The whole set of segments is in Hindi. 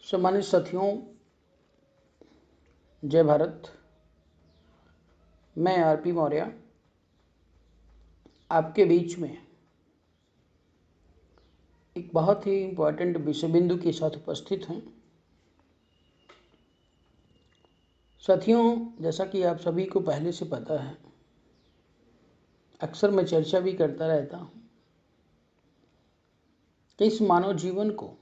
सम्मानित साथियों, जय भारत। मैं आरपी मौर्य आपके बीच में एक बहुत ही इम्पोर्टेंट विषय बिंदु के साथ उपस्थित हूँ। साथियों, जैसा कि आप सभी को पहले से पता है, अक्सर मैं चर्चा भी करता रहता हूँ कि इस मानव जीवन को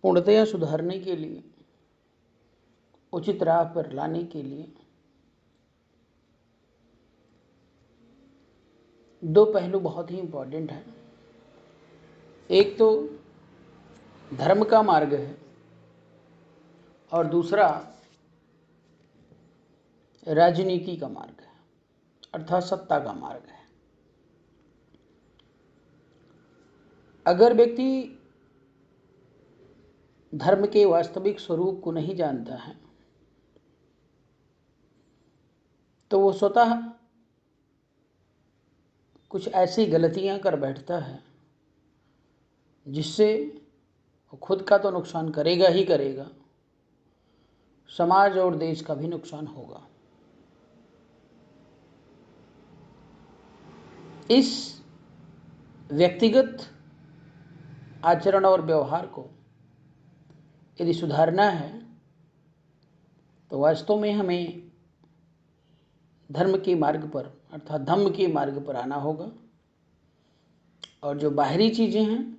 पूर्णतया सुधारने के लिए, उचित राह पर लाने के लिए दो पहलू बहुत ही इम्पोर्टेंट हैं। एक तो धर्म का मार्ग है और दूसरा राजनीति का मार्ग है, अर्थात सत्ता का मार्ग है। अगर व्यक्ति धर्म के वास्तविक स्वरूप को नहीं जानता है तो वो स्वतः कुछ ऐसी गलतियां कर बैठता है जिससे वो खुद का तो नुकसान करेगा ही करेगा, समाज और देश का भी नुकसान होगा। इस व्यक्तिगत आचरण और व्यवहार को यदि सुधारना है तो वास्तव में हमें धर्म के मार्ग पर अर्थात धम्म के मार्ग पर आना होगा। और जो बाहरी चीज़ें हैं,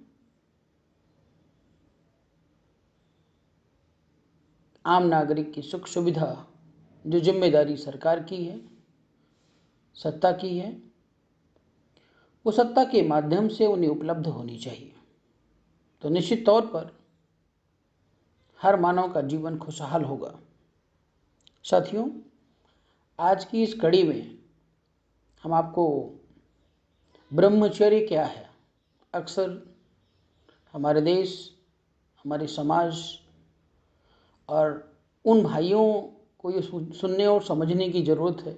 आम नागरिक की सुख सुविधा, जो जिम्मेदारी सरकार की है, सत्ता की है, वो सत्ता के माध्यम से उन्हें उपलब्ध होनी चाहिए। तो निश्चित तौर पर हर मानव का जीवन खुशहाल होगा। साथियों, आज की इस कड़ी में हम आपको ब्रह्मचर्य क्या है, अक्सर हमारे देश, हमारे समाज और उन भाइयों को ये सुनने और समझने की ज़रूरत है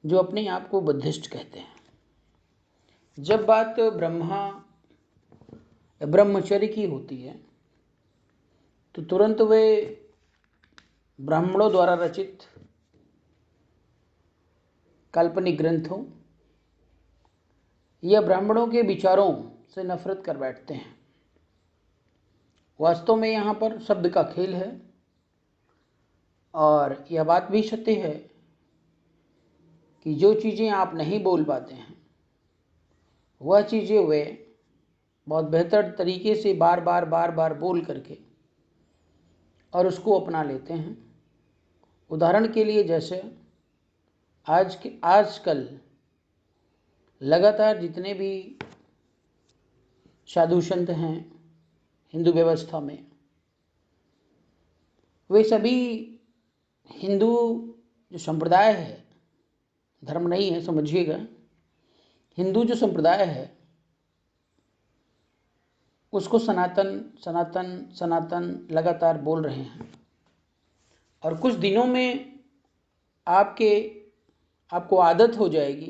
जो अपने आप को बुद्धिस्ट कहते हैं। जब बात ब्रह्मचर्य की होती है तो तुरंत वे ब्राह्मणों द्वारा रचित काल्पनिक ग्रंथों या ब्राह्मणों के विचारों से नफरत कर बैठते हैं। वास्तव में यहाँ पर शब्द का खेल है और यह बात भी सत्य है कि जो चीज़ें आप नहीं बोल पाते हैं वह चीज़ें वे बहुत बेहतर तरीके से बार बार बोल करके और उसको अपना लेते हैं। उदाहरण के लिए, जैसे आजकल लगातार जितने भी साधु संत हैं हिंदू व्यवस्था में, वे सभी हिंदू जो संप्रदाय है, धर्म नहीं है समझिएगा, हिंदू जो संप्रदाय है उसको सनातन सनातन सनातन लगातार बोल रहे हैं। और कुछ दिनों में आपको आदत हो जाएगी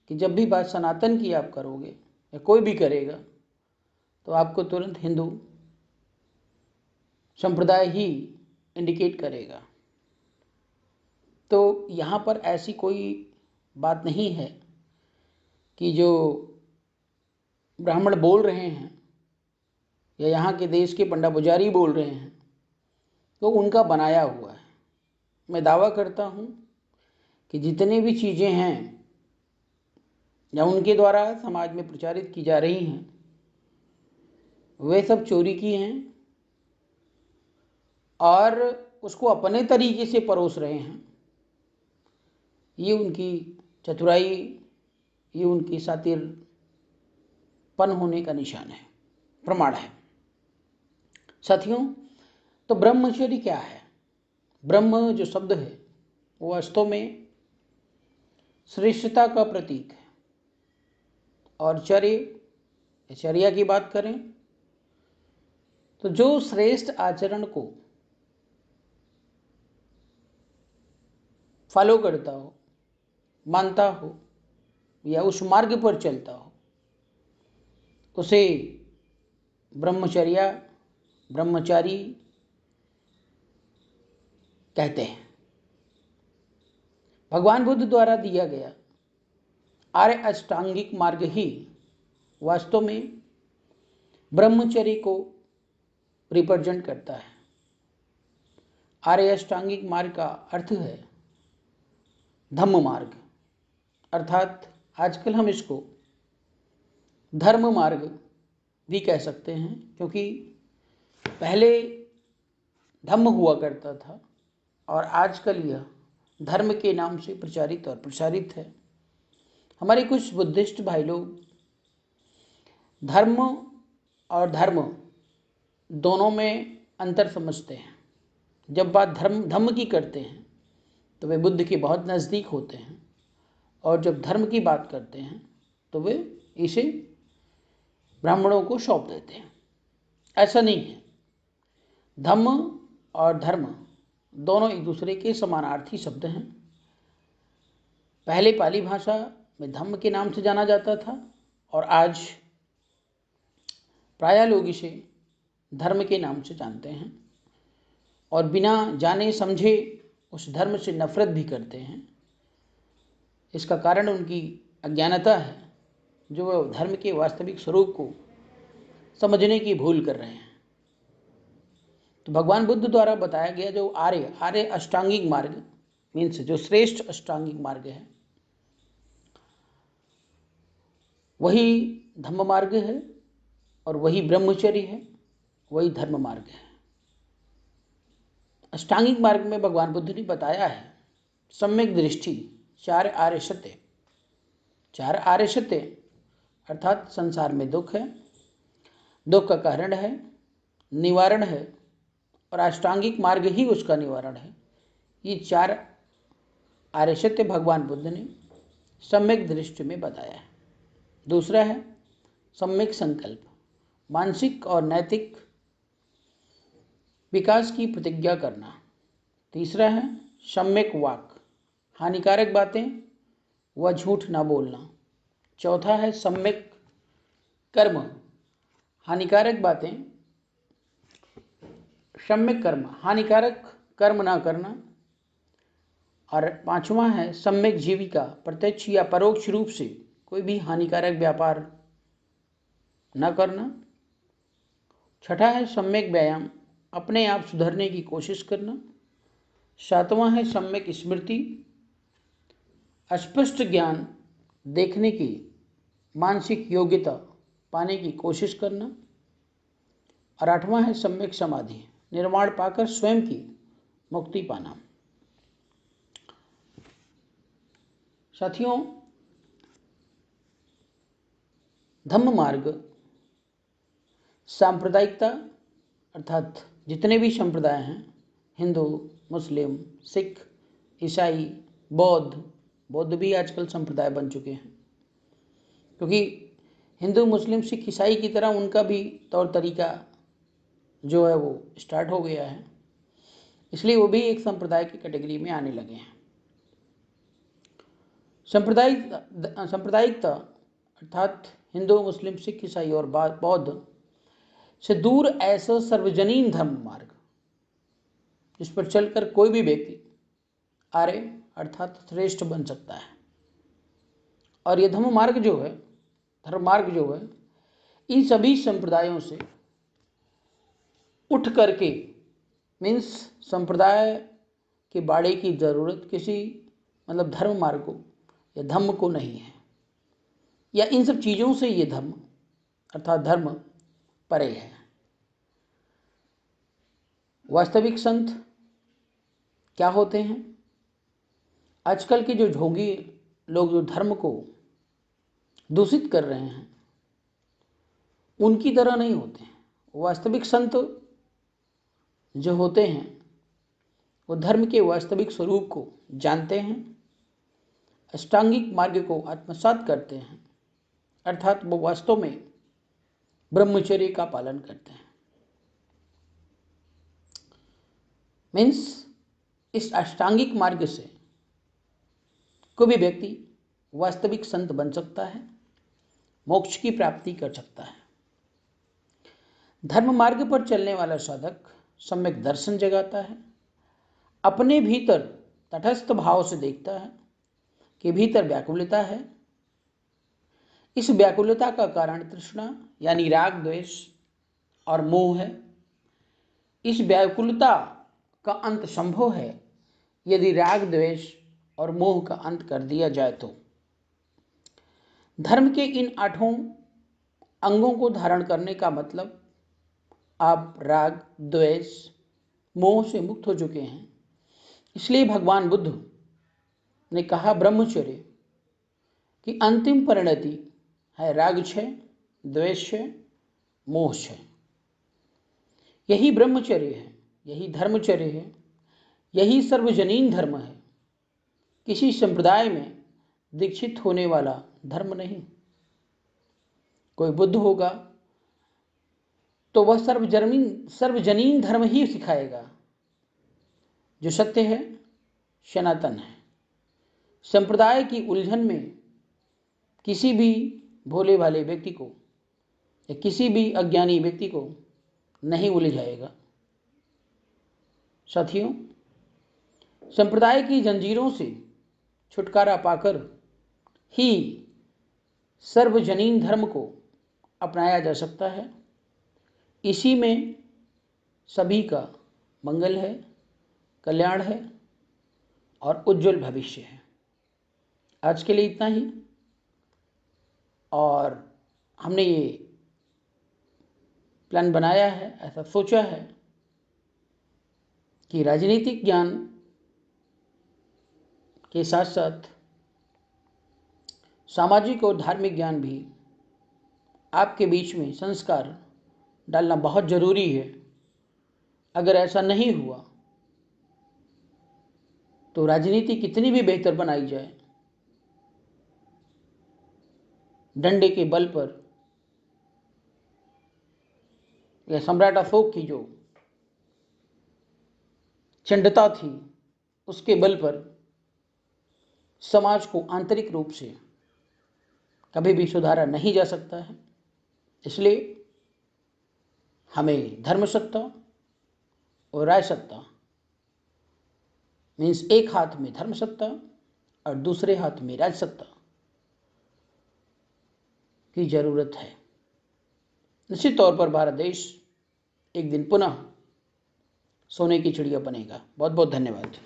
कि जब भी बात सनातन की आप करोगे या कोई भी करेगा तो आपको तुरंत हिंदू संप्रदाय ही इंडिकेट करेगा। तो यहाँ पर ऐसी कोई बात नहीं है कि जो ब्राह्मण बोल रहे हैं या यहाँ के देश के पंडा पुजारी बोल रहे हैं तो उनका बनाया हुआ है। मैं दावा करता हूँ कि जितने भी चीज़ें हैं या उनके द्वारा समाज में प्रचारित की जा रही हैं वे सब चोरी की हैं और उसको अपने तरीके से परोस रहे हैं। ये उनकी चतुराई, ये उनकी सातिरपन होने का निशान है, प्रमाण है। साथियों, तो ब्रह्मचर्य क्या है? ब्रह्म जो शब्द है वो वास्तव में श्रेष्ठता का प्रतीक है। और चर्या की बात करें तो जो श्रेष्ठ आचरण को फॉलो करता हो, मानता हो या उस मार्ग पर चलता हो, उसे ब्रह्मचर्या, ब्रह्मचारी कहते हैं। भगवान बुद्ध द्वारा दिया गया आर्य अष्टांगिक मार्ग ही वास्तव में ब्रह्मचर्य को रिप्रेजेंट करता है। आर्य अष्टांगिक मार्ग का अर्थ है धम्म मार्ग, अर्थात आजकल हम इसको धर्म मार्ग भी कह सकते हैं, क्योंकि पहले धम्म हुआ करता था और आजकल यह धर्म के नाम से प्रचारित और प्रसारित है। हमारे कुछ बुद्धिस्ट भाई लोग धर्म और धर्म दोनों में अंतर समझते हैं। जब बात धम्म की करते हैं तो वे बुद्ध के बहुत नज़दीक होते हैं, और जब धर्म की बात करते हैं तो वे इसे ब्राह्मणों को सौंप देते हैं। ऐसा नहीं है। धम्म और धर्म दोनों एक दूसरे के समानार्थी शब्द हैं। पहले पाली भाषा में धम्म के नाम से जाना जाता था और आज प्रायः लोग इसे धर्म के नाम से जानते हैं और बिना जाने समझे उस धर्म से नफरत भी करते हैं। इसका कारण उनकी अज्ञानता है, जो वह धर्म के वास्तविक स्वरूप को समझने की भूल कर रहे हैं। तो भगवान बुद्ध द्वारा बताया गया जो आर्य अष्टांगिक मार्ग मीन्स जो श्रेष्ठ अष्टांगिक मार्ग है, वही धम्म मार्ग है और वही ब्रह्मचर्य है, वही धर्म मार्ग है। अष्टांगिक मार्ग में भगवान बुद्ध ने बताया है सम्यक दृष्टि, चार आर्य सत्य। चार आर्य सत्य अर्थात संसार में दुख है, दुख का कारण है, निवारण है और अष्टांगिक मार्ग ही उसका निवारण है। ये चार आर्य सत्य भगवान बुद्ध ने सम्यक दृष्टि में बताया है। दूसरा है सम्यक संकल्प, मानसिक और नैतिक विकास की प्रतिज्ञा करना। तीसरा है सम्यक वाक, हानिकारक बातें व झूठ ना बोलना। चौथा है सम्यक कर्म, हानिकारक बातें, सम्यक कर्म, हानिकारक कर्म ना करना। और पांचवा है सम्यक जीविका, प्रत्यक्ष या परोक्ष रूप से कोई भी हानिकारक व्यापार न करना। छठा है सम्यक व्यायाम, अपने आप सुधरने की कोशिश करना। सातवां है सम्यक स्मृति, स्पष्ट ज्ञान देखने की मानसिक योग्यता पाने की कोशिश करना। और आठवां है सम्यक समाधि, निर्वाण पाकर स्वयं की मुक्ति पाना। साथियों, धम्म मार्ग सांप्रदायिकता अर्थात जितने भी संप्रदाय हैं, हिंदू, मुस्लिम, सिख, ईसाई, बौद्ध भी आजकल संप्रदाय बन चुके हैं, क्योंकि हिंदू, मुस्लिम, सिख, ईसाई की तरह उनका भी तौर तरीका जो है वो स्टार्ट हो गया है, इसलिए वो भी एक संप्रदाय की कैटेगरी में आने लगे हैं। सांप्रदायिकता अर्थात हिंदू, मुस्लिम, सिख, ईसाई और बौद्ध से दूर ऐसा सर्वजनीन धर्म मार्ग जिस पर चलकर कोई भी व्यक्ति आर्य अर्थात श्रेष्ठ बन सकता है। और यह धर्म मार्ग जो है इन सभी संप्रदायों से उठ करके मीन्स संप्रदाय के बाड़े की जरूरत किसी धर्म मार्ग को या धम्म को नहीं है, या इन सब चीज़ों से ये धर्म अर्थात धर्म परे है। वास्तविक संत क्या होते हैं? आजकल के जो ढोंगी लोग जो धर्म को दूषित कर रहे हैं, उनकी तरह नहीं होते हैं। वास्तविक संत जो होते हैं वो धर्म के वास्तविक स्वरूप को जानते हैं, अष्टांगिक मार्ग को आत्मसात करते हैं, अर्थात वो वास्तव में ब्रह्मचर्य का पालन करते हैं। मीन्स इस अष्टांगिक मार्ग से कोई भी व्यक्ति वास्तविक संत बन सकता है, मोक्ष की प्राप्ति कर सकता है। धर्म मार्ग पर चलने वाला साधक सम्यक दर्शन जगाता है, अपने भीतर तटस्थ भाव से देखता है कि भीतर व्याकुलता है। इस व्याकुलता का कारण तृष्णा यानी राग, द्वेष और मोह है। इस व्याकुलता का अंत संभव है यदि राग, द्वेष और मोह का अंत कर दिया जाए तो। धर्म के इन 8 अंगों को धारण करने का मतलब आप राग, द्वेष, मोह से मुक्त हो चुके हैं। इसलिए भगवान बुद्ध ने कहा ब्रह्मचर्य की अंतिम परिणति है राग क्षय, द्वेष क्षय, मोह क्षय। यही ब्रह्मचर्य है, यही धर्मचर्य है, यही सर्वजनीन धर्म है। किसी संप्रदाय में दीक्षित होने वाला धर्म नहीं। कोई बुद्ध होगा तो वह सर्वजनीन धर्म ही सिखाएगा जो सत्य है, सनातन है। संप्रदाय की उलझन में किसी भी भोले भाले व्यक्ति को या किसी भी अज्ञानी व्यक्ति को नहीं उलझाएगा। साथियों, संप्रदाय की जंजीरों से छुटकारा पाकर ही सर्वजनीन धर्म को अपनाया जा सकता है। इसी में सभी का मंगल है, कल्याण है और उज्जवल भविष्य है। आज के लिए इतना ही। और हमने ये प्लान बनाया है, ऐसा सोचा है कि राजनीतिक ज्ञान के साथ साथ सामाजिक और धार्मिक ज्ञान भी आपके बीच में संस्कार डालना बहुत जरूरी है। अगर ऐसा नहीं हुआ तो राजनीति कितनी भी बेहतर बनाई जाए, डंडे के बल पर या सम्राट अशोक की जो चंडता थी उसके बल पर समाज को आंतरिक रूप से कभी भी सुधारा नहीं जा सकता है। इसलिए हमें धर्म सत्ता और राय सत्ता मीन्स एक हाथ में धर्म सत्ता और दूसरे हाथ में राज सत्ता की जरूरत है। निश्चित तौर पर भारत देश एक दिन पुनः सोने की चिड़िया बनेगा। बहुत बहुत धन्यवाद।